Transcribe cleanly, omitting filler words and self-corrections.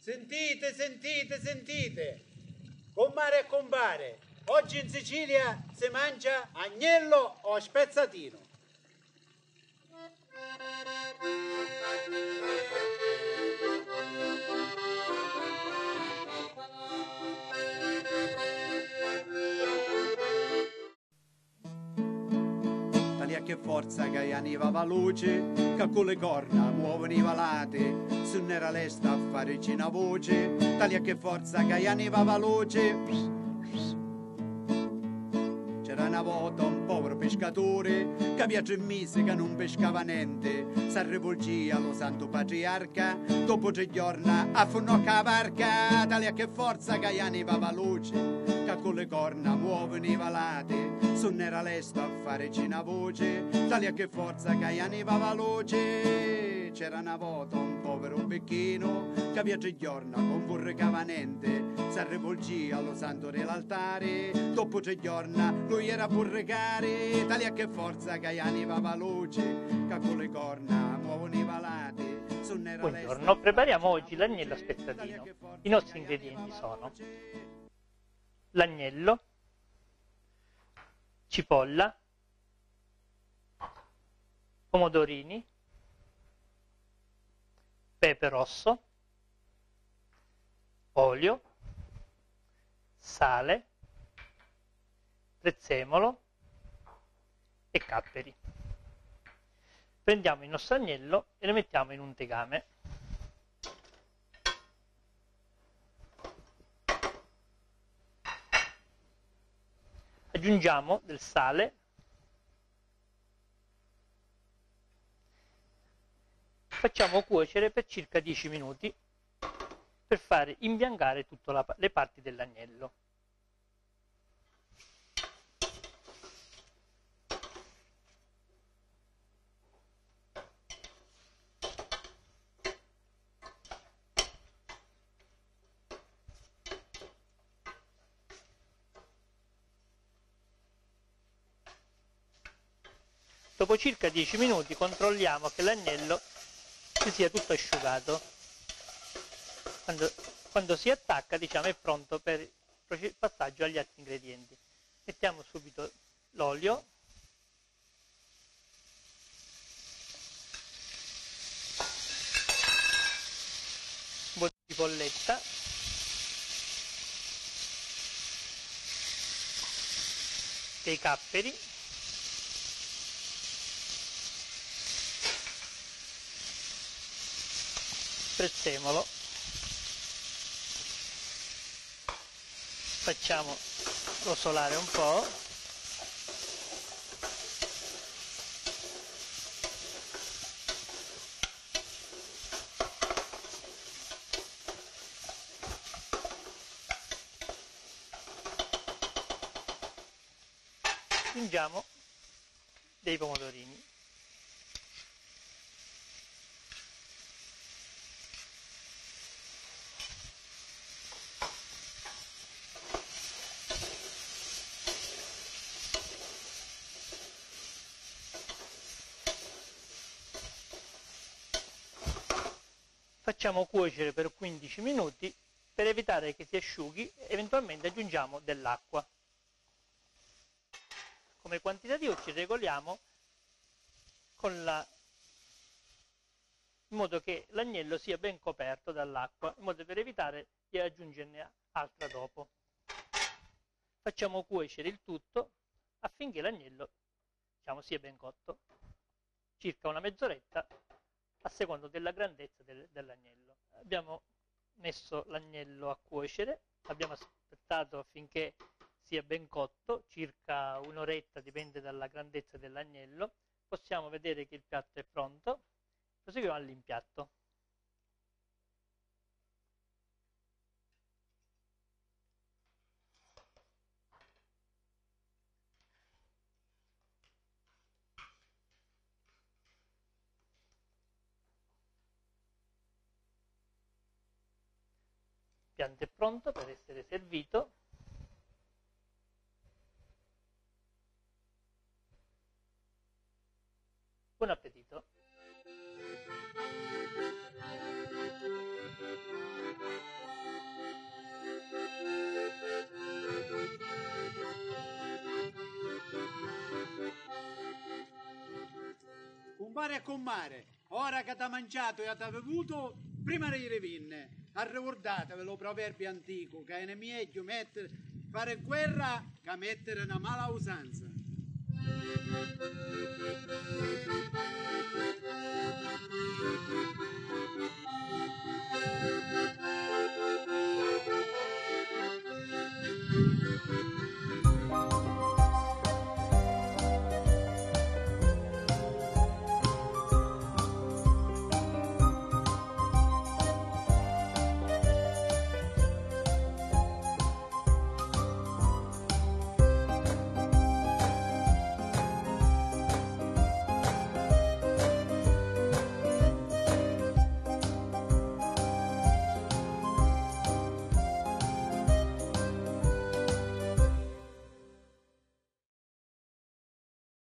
Sentite, sentite, sentite. Compare e compare. Oggi in Sicilia si mangia agnello o spezzatino. Talia che forza che aniva va luce, che con le corna muovono i valati, se non era lesta a fare cina voce, talia che forza che aniva va luce. C'era una volta un povero pescatore che aveva 3 mesi che non pescava niente, si rivolgia allo santo patriarca, dopo 3 giorni affonnò la barca, talia che forza che aniva va luce, che con le corna muovono i valati, se non era lesto a fare cina voce, talia che forza che aniva va luce. C'era una volta un povero becchino che aveva 3 giorni con vorrecava niente, si rivolgia allo santo dell'altare, dopo 3 giorni lui era purrecare, talia che forza che aniva va luce, che con le corna muovono i valati. Buongiorno, prepariamo oggi l'agnello a spezzatino. I nostri ingredienti sono l'agnello, cipolla, pomodorini, pepe rosso, olio, sale, prezzemolo e capperi. Prendiamo il nostro agnello e lo mettiamo in un tegame. Aggiungiamo del sale, facciamo cuocere per circa 10 minuti per fare imbiancare tutte le parti dell'agnello. Dopo circa 10 minuti controlliamo che l'agnello si sia tutto asciugato. Quando si attacca, diciamo, è pronto per il passaggio agli altri ingredienti. Mettiamo subito l'olio, un po' di cipolletta, dei capperi, prezzemolo, facciamo rosolare un po', aggiungiamo dei pomodorini. Facciamo cuocere per 15 minuti per evitare che si asciughi, eventualmente aggiungiamo dell'acqua. Come quantitativo ci regoliamo in modo che l'agnello sia ben coperto dall'acqua, in modo per evitare di aggiungerne altra dopo. Facciamo cuocere il tutto affinché l'agnello, diciamo, sia ben cotto, circa una mezz'oretta a seconda della grandezza dell'agnello. Abbiamo messo l'agnello a cuocere, abbiamo aspettato affinché sia ben cotto, circa un'oretta, dipende dalla grandezza dell'agnello. Possiamo vedere che il piatto è pronto, proseguiamo all'impiatto. Il piatto è pronto per essere servito. Buon appetito! pare e con mare. Ora che t'ha mangiato e t'ha bevuto, prima di rivinne. Ricordatevelo proverbio antico, che è meglio fare guerra che mettere una mala usanza.